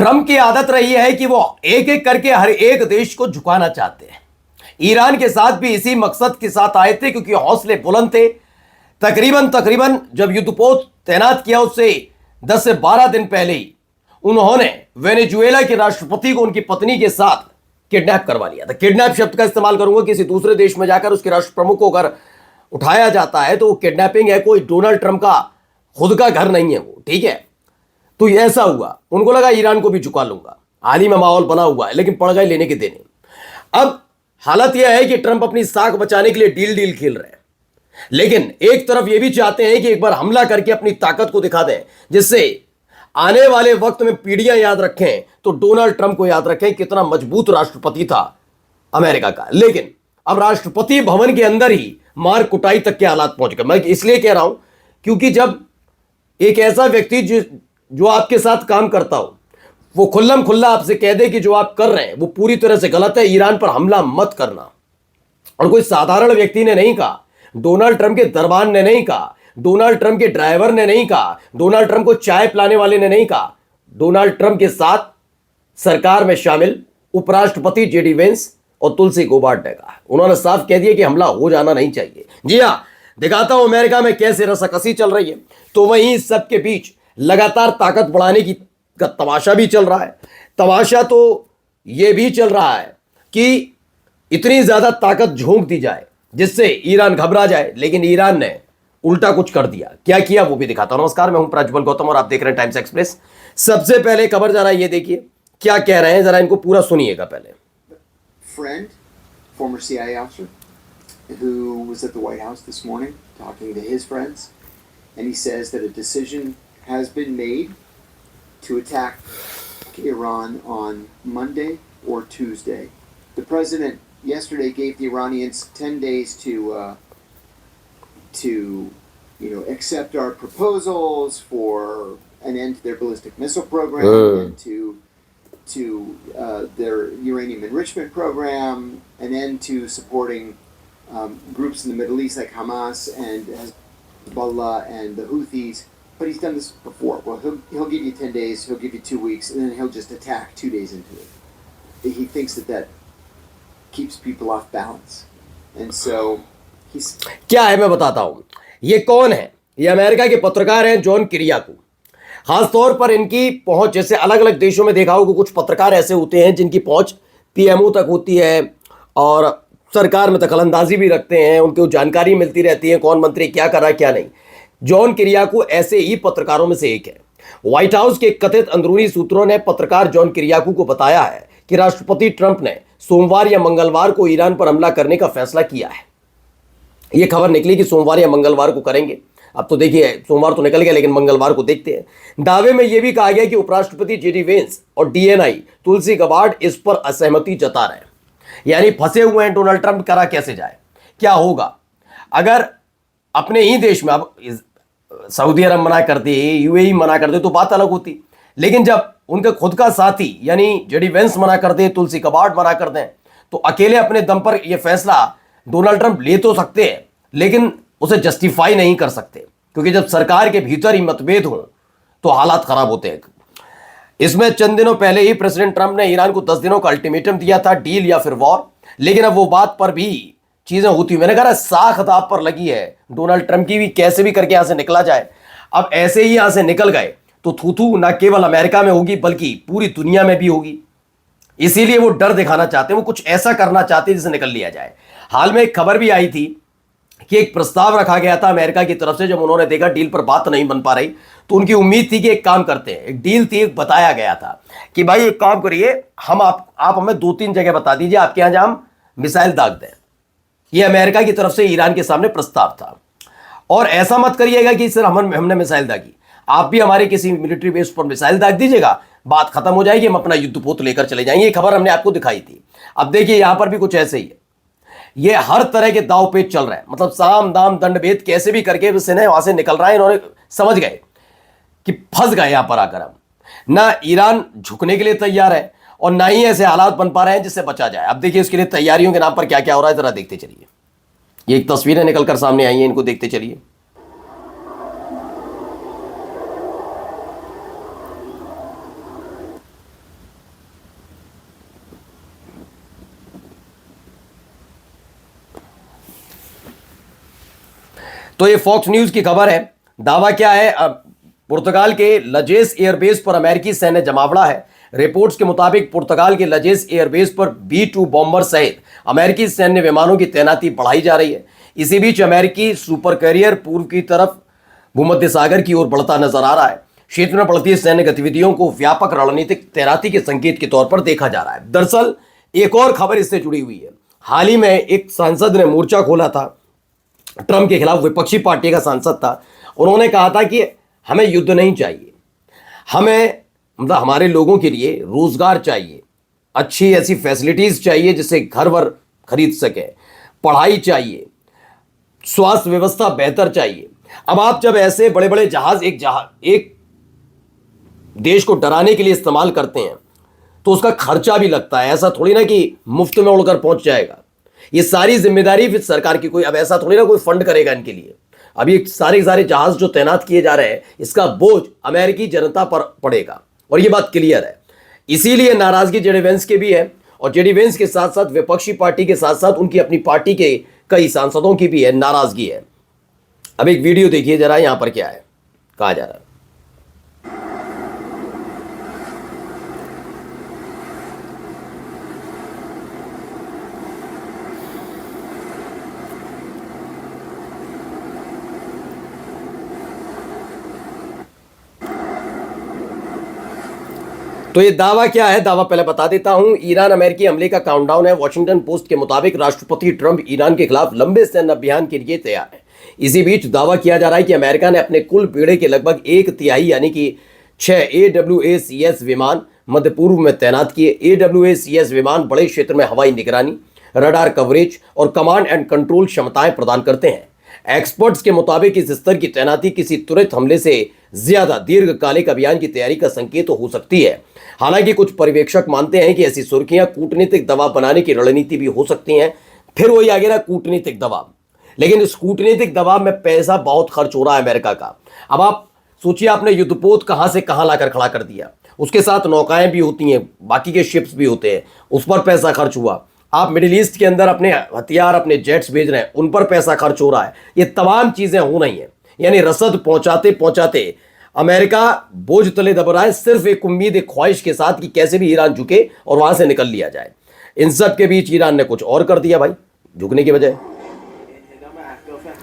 Trump की आदत रही है कि वो एक एक करके हर एक देश को झुकाना चाहते हैं। ईरान के साथ भी इसी मकसद के साथ आए थे, क्योंकि हौसले बुलंद थे। तकरीबन जब युद्धपोत तैनात किया उससे 10 से 12 दिन पहले ही उन्होंने वेनेजुएला के राष्ट्रपति को उनकी पत्नी के साथ किडनैप करवा लिया था। किडनैप शब्द का इस्तेमाल करूंगा, किसी दूसरे देश में जाकर उसके राष्ट्र प्रमुख को अगर उठाया जाता है तो वो किडनैपिंग है, कोई डोनाल्ड ट्रंप का खुद का घर नहीं है वो, ठीक है। तो ऐसा हुआ, उनको लगा ईरान को भी झुका लूंगा, हाल ही में माहौल बना हुआ है, लेकिन पड़ गए लेने के देने। अब हालत यह है कि ट्रंप अपनी साख बचाने के लिए डील खेल रहे हैं, लेकिन एक तरफ यह भी चाहते हैं कि एक बार हमला करके अपनी ताकत को दिखा दें, जिससे आने वाले वक्त में पीढ़ियां याद रखें तो डोनाल्ड ट्रंप को याद रखें कितना मजबूत राष्ट्रपति था अमेरिका का। लेकिन अब राष्ट्रपति भवन के अंदर ही मार कुटाई तक के हालात पहुंच गए। मैं इसलिए कह रहा हूं क्योंकि जब एक ऐसा व्यक्ति जो आपके साथ काम करता हो वो खुल्लम खुल्ला आपसे कह दे कि जो आप कर रहे हैं वो पूरी तरह से गलत है, ईरान पर हमला मत करना, और कोई साधारण व्यक्ति ने नहीं कहा, डोनाल्ड ट्रंप के दरबान ने नहीं कहा, डोनाल्ड ट्रंप के ड्राइवर ने नहीं कहा, डोनाल्ड ट्रंप को चाय पिलाने वाले ने नहीं कहा, डोनाल्ड ट्रंप के साथ सरकार में शामिल उपराष्ट्रपति जेडी वेंस और तुलसी गोबार्ड ने कहा। उन्होंने साफ कह दिया कि हमला हो जाना नहीं चाहिए। जी हां, दिखाता हूं अमेरिका में कैसे रसाकसी चल रही है। तो वहीं सबके बीच लगातार ताकत बढ़ाने की का तमाशा भी चल रहा है। तमाशा तो यह भी चल रहा है कि इतनी ज्यादा ताकत झोंक दी जाए जिससे ईरान घबरा जाए, लेकिन ईरान ने उल्टा कुछ कर दिया। क्या किया वो भी दिखाता हूं। नमस्कार, मैं हूं प्रज्वल गौतम और आप देख रहे हैं टाइम्स एक्सप्रेस। सबसे पहले खबर जरा ये देखिए क्या कह रहे हैं, जरा इनको पूरा सुनिएगा पहले। Friend, former CIA officer, who was at the White House this morning talking to his friends, and he says that a decision has been made to attack Iran on Monday or Tuesday. The president yesterday gave the Iranians 10 days to accept our proposals for an end to their ballistic missile program and to their uranium enrichment program, an end to supporting groups in the Middle East like Hamas and Hezbollah and the Houthis. But he's done this before. Well, he'll give you 10 days, he'll give you 2 weeks, and then he'll just attack 2 days into it. He thinks that keeps people off balance. And so he's... क्या है मैं बताता हूं। ये कौन है? ये America के पत्रकार हैं जॉन किरियाकू। खासतौर पर इनकी पहुंच, जैसे अलग अलग देशों में देखा होगा कुछ पत्रकार ऐसे होते हैं जिनकी पहुंच पीएमओ तक होती है और सरकार में दखलंदाजी भी रखते हैं, उनको जानकारी मिलती रहती है कौन मंत्री क्या कर रहा है क्या नहीं। जॉन किरियाकू ऐसे ही पत्रकारों में से एक है। व्हाइट हाउस के कथित अंदरूनी सूत्रों ने पत्रकार जॉन किरियाकू को बताया है कि राष्ट्रपति ट्रंप ने सोमवार या मंगलवार को ईरान पर हमला करने का फैसला किया है। यह खबर निकली कि सोमवार या मंगलवार को करेंगे। अब तो देखिए सोमवार तो निकल गया, लेकिन मंगलवार को देखते हैं। दावे में यह भी कहा गया कि उपराष्ट्रपति जेडी वेंस और डीएनआई तुलसी गबार्ड इस पर असहमति जता रहे हैं, यानी फंसे हुए हैं डोनाल्ड ट्रंप, करा कैसे जाए। क्या होगा अगर अपने ही देश में, अब सऊदी अरब मना कर दे, यूएई मना कर दे तो बात अलग होती, लेकिन जब उनके खुद का साथी यानी जेडी वेंस मना कर दे, तुलसी गबार्ड मना कर दें, तो अकेले अपने दम पर यह फैसला डोनाल्ड ट्रंप ले तो सकते हैं, लेकिन उसे जस्टिफाई नहीं कर सकते, क्योंकि जब सरकार के भीतर ही मतभेद हो तो हालात खराब होते हैं। इसमें चंद दिनों पहले ही प्रेसिडेंट ट्रंप ने ईरान को 10 दिनों का अल्टीमेटम दिया था, डील या फिर वॉर, लेकिन अब वो बात पर भी चीजें होती, मैंने कहा साख दाव पर लगी है डोनाल्ड ट्रंप की भी, कैसे भी करके यहां से निकला जाए। अब ऐसे ही यहां से निकल गए तो थू ना केवल अमेरिका में होगी बल्कि पूरी दुनिया में भी होगी। इसीलिए वो डर दिखाना चाहते हैं, वो कुछ ऐसा करना चाहते हैं जिसे निकल लिया जाए। हाल में एक खबर भी आई थी कि एक प्रस्ताव रखा गया था अमेरिका की तरफ से, जब उन्होंने देखा डील पर बात नहीं बन पा रही तो उनकी उम्मीद थी कि एक काम करते हैं, एक डील थी, एक बताया गया था कि भाई एक काम करिए, हम आप हमें 2-3 जगह बता दीजिए आपके यहां जहां हम मिसाइल दाग दें। यह अमेरिका की तरफ से ईरान के सामने प्रस्ताव था। और ऐसा मत करिएगा कि सर हमने मिसाइल दागी, आप भी हमारे किसी मिलिट्री बेस पर मिसाइल दाग दीजिएगा, बात खत्म हो जाएगी, हम अपना युद्धपोत लेकर चले जाएंगे। ये खबर हमने आपको दिखाई थी। अब देखिए यहां पर भी कुछ ऐसे ही है, ये हर तरह के दाव पेच चल रहे हैं, मतलब साम दाम दंड भेद कैसे भी करके वहां से निकल रहा है। इन्होंने समझ गए कि फंस गए यहां पर आकर। हम ना ईरान झुकने के लिए तैयार है और ना ही ऐसे हालात बन पा रहे हैं जिससे बचा जाए। अब देखिए इसके लिए तैयारियों के नाम पर क्या क्या हो रहा है, जरा देखते चलिए। ये एक तस्वीरें निकलकर सामने आई हैं, इनको देखते चलिए। तो ये फॉक्स न्यूज की खबर है। दावा क्या है? पुर्तगाल के लजेस एयरबेस पर अमेरिकी सैन्य जमावड़ा है। रिपोर्ट्स के मुताबिक पुर्तगाल के लजेस एयरबेस पर B-2 बॉम्बर सहित अमेरिकी सैन्य विमानों की तैनाती बढ़ाई जा रही है। इसी बीच अमेरिकी सुपर कैरियर पूर्व की तरफ भूमध्य सागर की ओर बढ़ता नजर आ रहा है। क्षेत्र में बढ़ती सैन्य गतिविधियों को व्यापक रणनीतिक तैनाती के संकेत के तौर पर देखा जा रहा है। दरअसल एक और खबर इससे जुड़ी हुई है। हाल ही में एक सांसद ने मोर्चा खोला था ट्रंप के खिलाफ, विपक्षी पार्टी का सांसद था। उन्होंने कहा था कि हमें युद्ध नहीं चाहिए, हमें मतलब हमारे लोगों के लिए रोजगार चाहिए, अच्छी ऐसी फैसिलिटीज चाहिए जिससे घर वर खरीद सके, पढ़ाई चाहिए, स्वास्थ्य व्यवस्था बेहतर चाहिए। अब आप जब ऐसे बड़े बड़े जहाज एक देश को डराने के लिए इस्तेमाल करते हैं तो उसका खर्चा भी लगता है। ऐसा थोड़ी ना कि मुफ्त में उड़कर पहुंच जाएगा। ये सारी जिम्मेदारी फिर सरकार की, कोई अब ऐसा थोड़ी ना कोई फंड करेगा इनके लिए। अब ये सारे जहाज जो तैनात किए जा रहे हैं, इसका बोझ अमेरिकी जनता पर पड़ेगा और ये बात क्लियर है। इसीलिए नाराजगी जेडी वेंस के भी है और जेडी वेंस के साथ साथ विपक्षी पार्टी के साथ साथ उनकी अपनी पार्टी के कई सांसदों की भी है, नाराजगी है। अब एक वीडियो देखिए जरा, यहां पर क्या है कहा जा रहा है। तो ये दावा क्या है? दावा पहले बता देता हूं। ईरान अमेरिकी हमले का काउंटडाउन है। वॉशिंगटन पोस्ट के मुताबिक राष्ट्रपति ट्रंप ईरान के खिलाफ लंबे सैन्य अभियान के लिए तैयार है। इसी बीच दावा किया जा रहा है कि अमेरिका ने अपने कुल बेड़े के लगभग 1/3 यानी कि 6 AWACS विमान मध्य पूर्व में तैनात किए। AWACS विमान बड़े क्षेत्र में हवाई निगरानी, रडार कवरेज और कमांड एंड कंट्रोल क्षमताएं प्रदान करते हैं। एक्सपर्ट्स के मुताबिक इस स्तर की तैनाती किसी त्वरित हमले से ज्यादा दीर्घकालिक अभियान की तैयारी का संकेत हो सकती है। हालांकि कुछ पर्यवेक्षक मानते हैं कि ऐसी सुर्खियां कूटनीतिक दबाव बनाने की रणनीति भी हो सकती हैं। फिर वही आ गया ना, कूटनीतिक दबाव। लेकिन इस कूटनीतिक दबाव में पैसा बहुत खर्च हो रहा है अमेरिका का। अब आप सोचिए, आपने युद्धपोत कहां से कहां लाकर खड़ा कर दिया, उसके साथ नौकाएं भी होती हैं, बाकी के शिप्स भी होते हैं, उस पर पैसा खर्च हुआ। आप मिडिल ईस्ट के अंदर अपने हथियार, अपने जेट्स भेज रहे हैं, उन पर पैसा खर्च हो रहा है। ये तमाम चीजें हो रही हैं। यानी रसद पहुंचाते पहुंचाते अमेरिका बोझ तले दब रहा है, सिर्फ एक उम्मीद, एक ख्वाहिश के साथ कि कैसे भी ईरान झुके और वहां से निकल लिया जाए। इन सब के बीच ईरान ने कुछ और कर दिया भाई, झुकने की बजाय।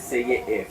3F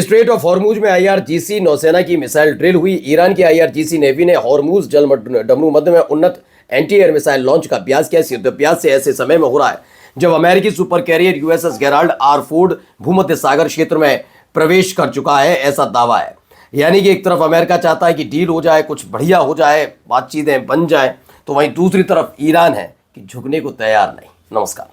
स्ट्रेट ऑफ हॉर्मुज में IRGC नौसेना की मिसाइल ड्रिल हुई। ईरान की IRGC नेवी ने हॉर्मुज जल डमरू मध्य में उन्नत एंटी एयर मिसाइल लॉन्च का अभ्यास किया। इस युद्धाभ्यास से ऐसे समय में हो रहा है जब अमेरिकी super carrier USS Gerald R. Ford भूमध्य सागर क्षेत्र में प्रवेश कर चुका है, ऐसा दावा है। यानी कि एक तरफ अमेरिका चाहता है कि डील हो जाए, कुछ बढ़िया हो जाए, बातचीतें बन जाए, तो वहीं दूसरी तरफ ईरान है कि झुकने को तैयार नहीं। नमस्कार।